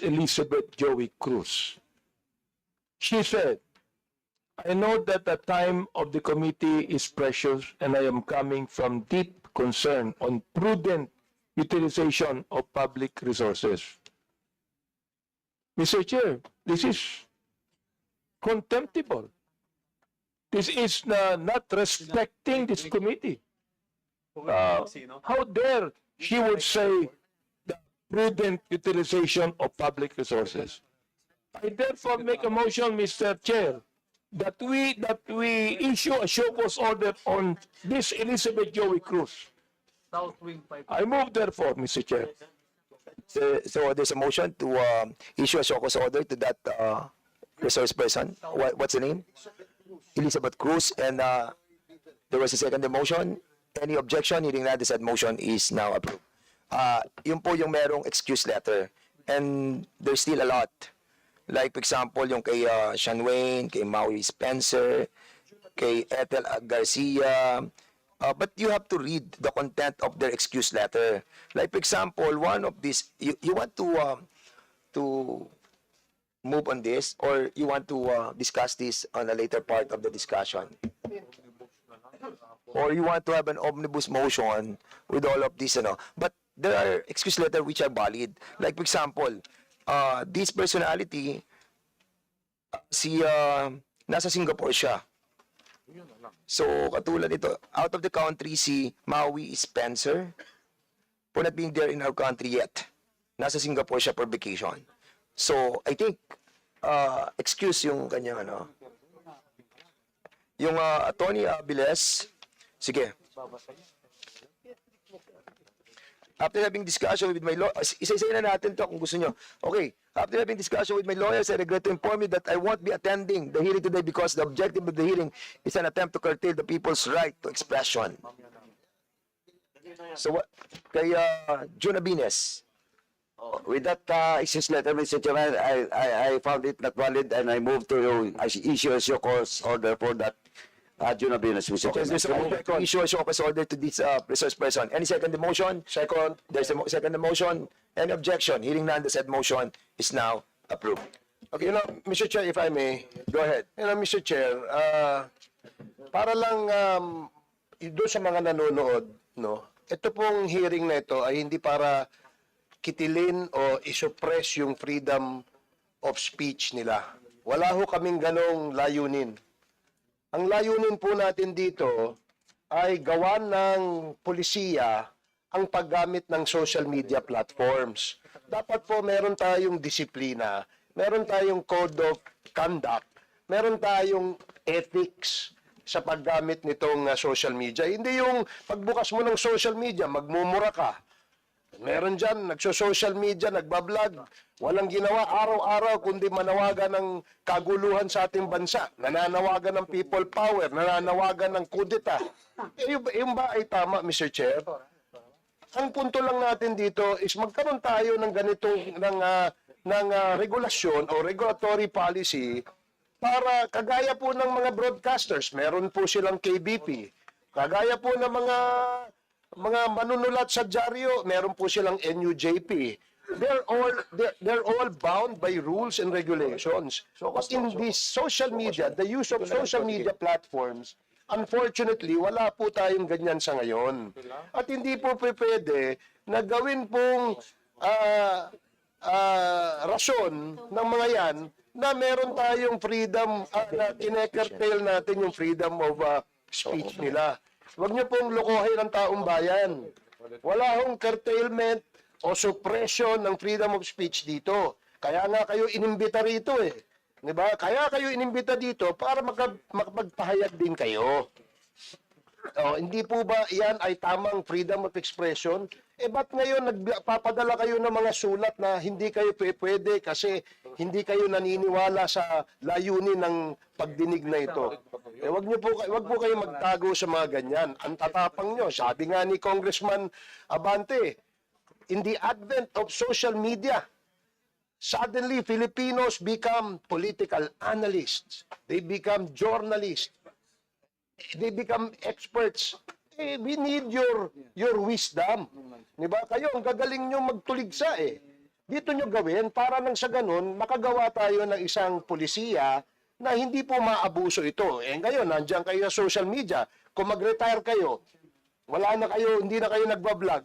Elizabeth Joey Cruz. She said, I know that the time of the committee is precious and I am coming from deep concern on prudent utilization of public resources. Mr. Chair, this is contemptible. This is not respecting this committee. How dare she would say the prudent utilization of public resources? I therefore make a motion, Mr. Chair, that we issue a show cause order on this Elizabeth Joey Cruz. I move therefore, Mr. Chair. So there's a motion to issue a show cause order to that resource person. What's the name? Elizabeth Cruz. And there was a second motion. Any objection? Hearing that, the said motion is now approved. Yun po yung merong excuse letter. And there's still a lot. Like, for example, yung kay Sean Wayne, kay Maui Spencer, kay Ethel Garcia. But you have to read the content of their excuse letter. Like, for example, one of these, you want to move on this, or you want to discuss this on a later part of the discussion? Or you want to have an omnibus motion with all of this, But there are excuse letters which are valid. Like, for example, this personality, nasa Singapore siya. So, katulad ito, out of the country, si Maui Spencer, for not being there in our country yet. Nasa Singapore siya for vacation. So, I think, excuse yung kanyang, yung Attorney Abiles, sige. After having discussion with my lawyer, isa-isa na natin to kung gusto nyo. Okay, after having discussion with my lawyers, I regret to inform you that I won't be attending the hearing today because the objective of the hearing is an attempt to curtail the people's right to expression. So, kay June Abines. With that excuse letter, Mr. Chairman, I found it not valid and I moved to issue a show cause order for that June Abinas, Mr. Okay, Chairman. there's a motion to issue a show cause order to this resource person. Any second the motion? Second. There's a second the motion. Any objection? Hearing none, the said motion is now approved. Okay, Mr. Chair, if I may. Go ahead. Mr. Chair, para lang doon sa mga nanonood, ito pong hearing na ito ay hindi para kitilin o isuppress yung freedom of speech nila. Wala ho kaming ganong layunin. Ang layunin po natin dito ay gawan ng pulisiya ang paggamit ng social media platforms. Dapat po meron tayong disiplina, meron tayong code of conduct, meron tayong ethics sa paggamit nitong social media. Hindi yung pagbukas mo ng social media, magmumura ka. Meron dyan, nagso-social media, nagbablog, walang ginawa araw-araw kundi manawagan ng kaguluhan sa ating bansa, nananawagan ng people power, nananawagan ng kudeta. Yung ba ay tama, Mr. Chair? Ang punto lang natin dito is magkaroon tayo ng ganitong ng regulasyon o regulatory policy para kagaya po ng mga broadcasters, meron po silang KBP, kagaya po ng mga manunulat sa dyaryo, meron po silang NUJP. They're all bound by rules and regulations. But in this social media, the use of social media platforms, unfortunately, wala po tayong ganyan sa ngayon. At hindi po pwede na gawin pong rason ng mga yan na meron tayong freedom, na kinekertail natin yung freedom of speech nila. Huwag niyo pong lokohin ang taong bayan. Wala hong curtailment o suppression ng freedom of speech dito. Kaya nga kayo inimbita rito eh. Diba? Kaya kayo inimbita dito para makapagpahayag din kayo. Hindi po ba yan ay tamang freedom of expression? Ba't ngayon nagpapadala kayo ng mga sulat na hindi kayo pwede kasi hindi kayo naniniwala sa layunin ng pagdinig na ito? Wag po kayo magtago sa mga ganyan. Ang tatapang nyo. Sabi nga ni Congressman Abante, in the advent of social media, suddenly Filipinos become political analysts. They become journalists. They become experts. We need your wisdom. Diba? Kayo, ang gagaling nyo magtuligsa eh. dito nyo gawin para nang sa ganun, makagawa tayo ng isang pulisiya na hindi po maabuso ito. Eh ngayon, nandiyan kayo sa social media. Kung mag-retire kayo, wala na kayo, hindi na kayo nagbablog.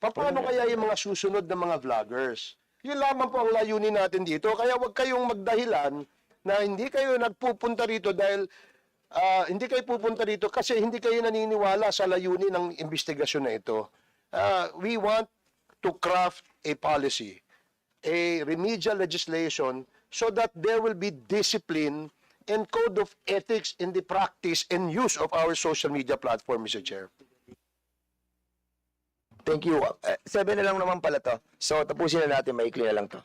Paano kaya yung mga susunod na mga vloggers? Yun lamang po ang layunin natin dito. Kaya huwag kayong magdahilan na hindi kayo nagpupunta rito dahil hindi kayo pupunta rito kasi hindi kayo naniniwala sa layunin ng investigasyon na ito. We want to craft a policy, a remedial legislation so that there will be discipline and code of ethics in the practice and use of our social media platform, Mr. Chair. Thank you. 7 na lang naman pala to. So, tapusin na natin, maikli na lang to.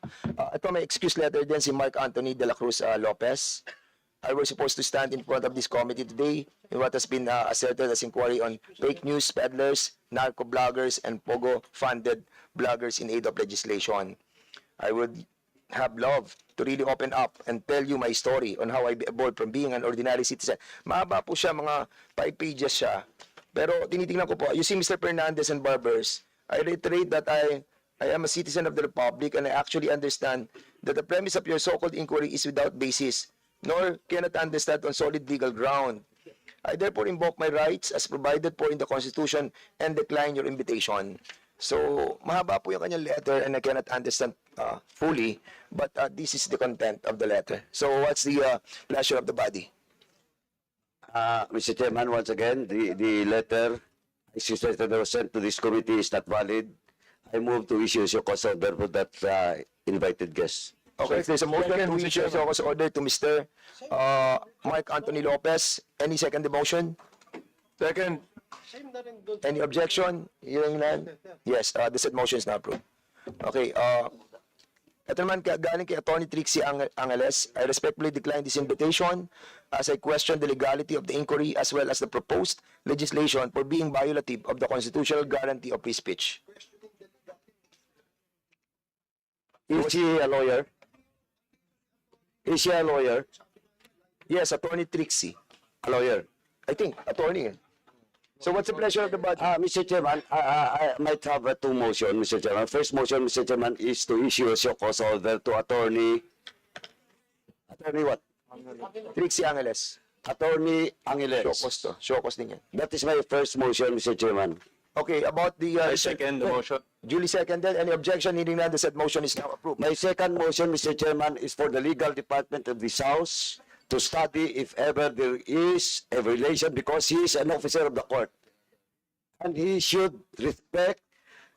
Ito may excuse letter din si Mark Anthony de la Cruz Lopez. I was supposed to stand in front of this committee today in what has been asserted as inquiry on fake news peddlers, narco-bloggers, and Pogo-funded bloggers in aid of legislation. I would have loved to really open up and tell you my story on how I evolved from being an ordinary citizen. Mahaba po siya, mga 5 pages siya. Pero tinitingnan ko po, you see Mr. Fernandez and Barbers, I reiterate that I am a citizen of the Republic and I actually understand that the premise of your so-called inquiry is without basis, nor cannot understand on solid legal ground. I therefore invoke my rights as provided for in the Constitution and decline your invitation. So, mahaba po yung kanyang letter and I cannot understand fully, but this is the content of the letter. So, what's the pleasure of the body? Mr. Chairman, once again, the letter, excuse letter that was sent to this committee is not valid. I move to issue your cause order for that invited guest. Okay, if there's a motion to issue a cause order to Mr. Mark Anthony Lopez. Any second the motion? Second, Any objection? Hearing none? Yes, the said motion is now approved. Okay, ito naman galing kay Attorney Trixie Angeles. I respectfully decline this invitation as I question the legality of the inquiry as well as the proposed legislation for being violative of the constitutional guarantee of free speech. Is she a lawyer? Is she a lawyer? Yes, Attorney Trixie. A lawyer. I think, attorney. So what's the pleasure of the body? Mr. Chairman, I might have two motions, Mr. Chairman. First motion, Mr. Chairman, is to issue a show cause order to attorney what? Trixie Angeles. Attorney Angeles. Show cause din yan. That is my first motion, Mr. Chairman. Okay, about the... second the motion. Duly seconded. Any objection? Hearing none, the said motion is now approved. My second motion, Mr. Chairman, is for the legal department of this House to study if ever there is a violation because he is an officer of the court. And he should respect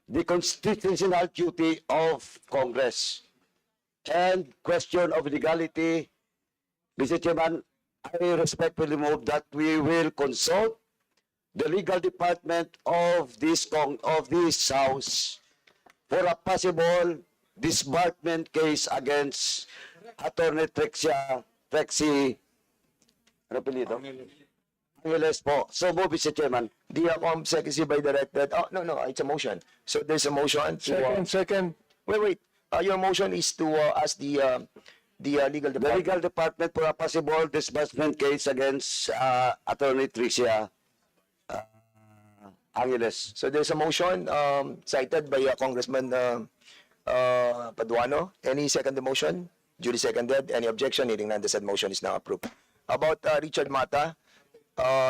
the constitutional duty of Congress. And question of legality, Mr. Chairman, I respectfully move that we will consult the legal department of this House for a possible disbarment case against Attorney Trixie, ano apelyido? Angeles po. So move, Mr. Chairman. The COMSEC is hereby directed. Oh, no, it's a motion. So there's a motion to... Second, Wait. Your motion is to ask the legal The department. legal department for a possible disbursement case against Attorney Trixie Angeles. So there's a motion cited by Congressman Paduano. Any second the motion? Duly seconded. Any objection? Hearing none, the said motion is now approved. About Richard Mata,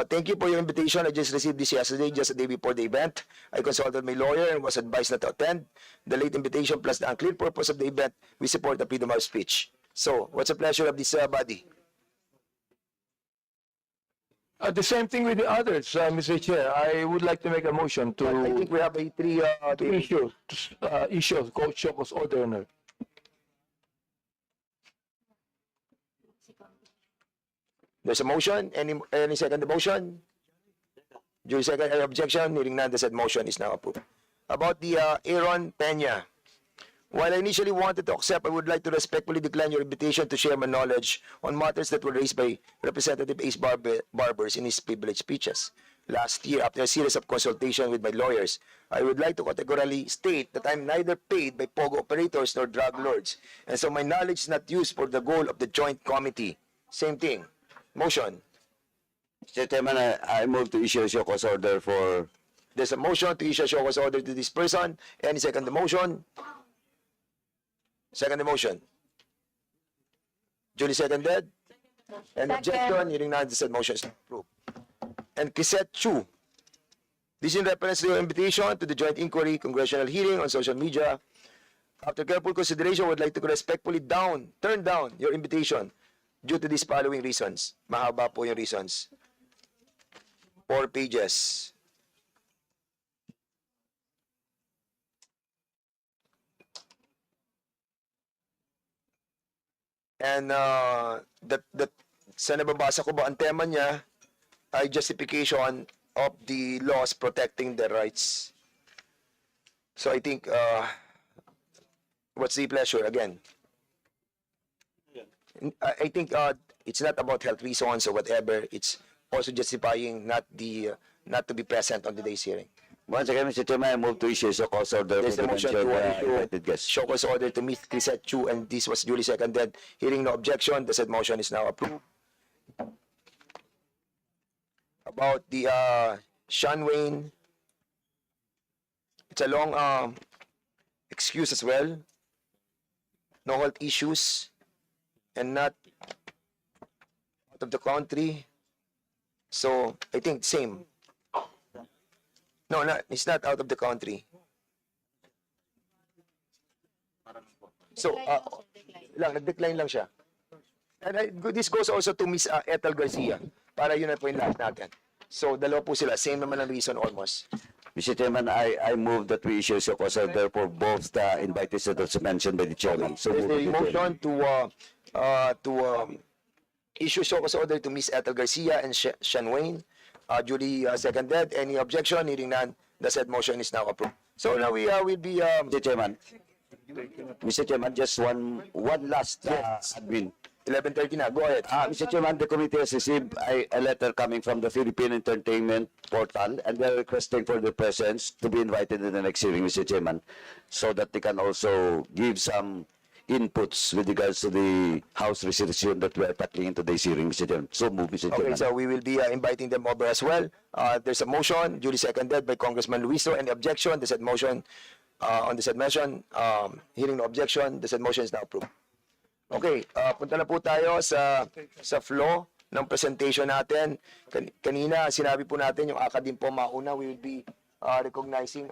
thank you for your invitation. I just received this yesterday, just a day before the event. I consulted my lawyer and was advised not to attend. The late invitation plus the unclear purpose of the event, we support the freedom of speech. So, what's the pleasure of this body? the same thing with the others, Mr. Chair. I would like to make a motion I think to we have a issue show cause order. There's a motion. Any second the motion? Duly second. Any objection? Hearing none, the said motion is now approved. About the Aaron Peña. While I initially wanted to accept, I would like to respectfully decline your invitation to share my knowledge on matters that were raised by Representative Ace Barbers in his privileged speeches. Last year, after a series of consultation with my lawyers, I would like to categorically state that I'm neither paid by POGO operators nor drug lords, and so my knowledge is not used for the goal of the joint committee. Same thing. Motion. Mr. Chairman, I move to issue a show cause order for... There's a motion to issue a show cause order to this person. Any second the motion? Second motion. Duly seconded. And objection, hearing none, the said motion is approved. And Crisette Chu, this in reference to your invitation to the joint inquiry congressional hearing on social media. After careful consideration, I would like to respectfully turn down your invitation due to these following reasons. Mahaba po yung reasons. 4 pages. And sa nababasa ko ba, ang tema niya ay justification of the laws protecting their rights. So I think, what's the pleasure again? I think it's not about health reasons or whatever. It's also justifying not to be present on today's hearing. Once again, Mr. Chairman, I move to issue a cause order There's for a the motion mentioned to invited guests. show cause order to Ms. Crisette Chu, and this was duly seconded. Hearing no objection, the said motion is now approved. About the Sean Wayne, it's a long excuse as well. No health issues and not out of the country. So I think same. No, it's not out of the country. So, nag-decline lang siya. And this goes also to Miss Ethel Garcia, para yun na po yung lahat natin. So, dalawa po sila, same naman ang reason almost. Mr. Chairman, I move that we issue a cause order for both the invitees that was mentioned by the chairman. So There's moved, a Mr. Chairman. motion to issue show cause order to Miss Ethel Garcia and Sean Wayne. Duly seconded. Any objection? Hearing none, the said motion is now approved. So now we will be Mr. Chairman, just one last admin. 11:30 na. Go ahead. Mr. Chairman, the committee has received a letter coming from the Philippine Entertainment Portal, and they're requesting for their presence to be invited in the next hearing, Mr. Chairman, so that they can also give some inputs with regards to the House resolution that we are tackling in today's hearing, Mr. Chairman. So move, Mr. Okay, Chairman. so we will be inviting them over as well. There's a motion duly seconded by Congressman Luiso. Any objection? The said motion on the said motion, hearing no objection, the said motion is now approved. Okay, punta na po tayo sa flow ng presentation natin. Kanina sinabi po natin yung ACA din po mauna. We will be recognizing